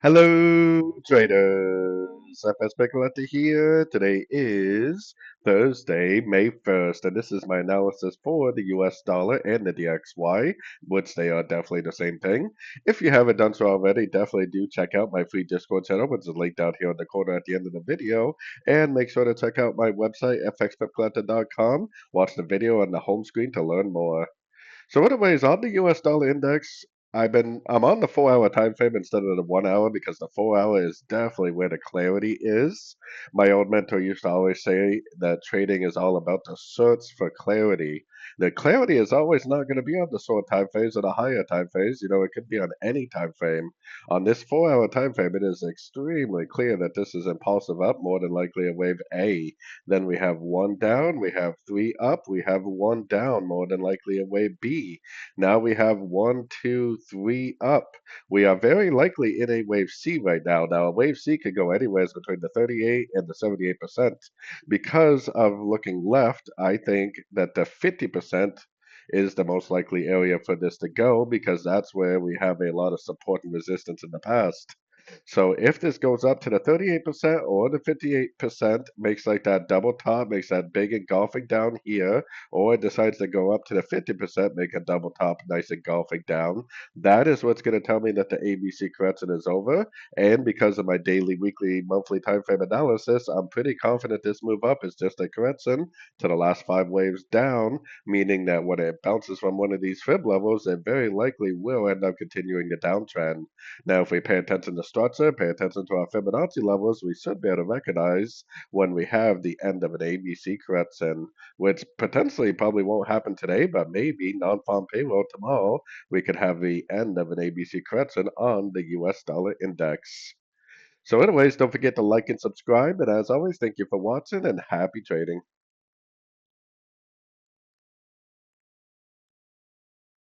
Hello, traders. FX Pip Collector here. Today is Thursday, May 1st, and this is my analysis for the US dollar and the DXY, which they are definitely the same thing. If you haven't done so already, definitely do check out my free Discord channel, which is linked down here in the corner at the end of the video. And make sure to check out my website, fxpipcollector.com. Watch the video on the home screen to learn more. So anyways, on the US dollar index, I'm on the 4 hour time frame instead of the 1 hour because the 4 hour is definitely where the clarity is. My old mentor used to always say that trading is all about the search for clarity. The clarity is always not going to be on the short time phase or the higher time phase. It could be on any time frame. On this 4 hour time frame, it is extremely clear that this is impulsive up, more than likely a wave A. Then we have one down, we have three up, we have one down, more than likely a wave B. Now we have one, two, three up. We are very likely in a wave C right now. Now, a wave C could go anywhere between the 38 and the 78%. Because of looking left, I think that the 50% is the most likely area for this to go because that's where we have a lot of support and resistance in the past. So if this goes up to the 38% or the 58%, makes like that double top, makes that big engulfing down here, or it decides to go up to the 50%, make a double top, nice engulfing down, that is what's going to tell me that the ABC correction is over. And because of my daily, weekly, monthly time frame analysis, I'm pretty confident this move up is just a correction to the last 5 waves down, meaning that when it bounces from one of these fib levels, it very likely will end up continuing the downtrend. Now, if we pay attention to structure, pay attention to our Fibonacci levels, we should be able to recognize when we have the end of an ABC correction, which potentially probably won't happen today, but maybe non-farm payroll tomorrow, we could have the end of an ABC correction on the US dollar index. So anyways, don't forget to like and subscribe, and as always, thank you for watching and happy trading.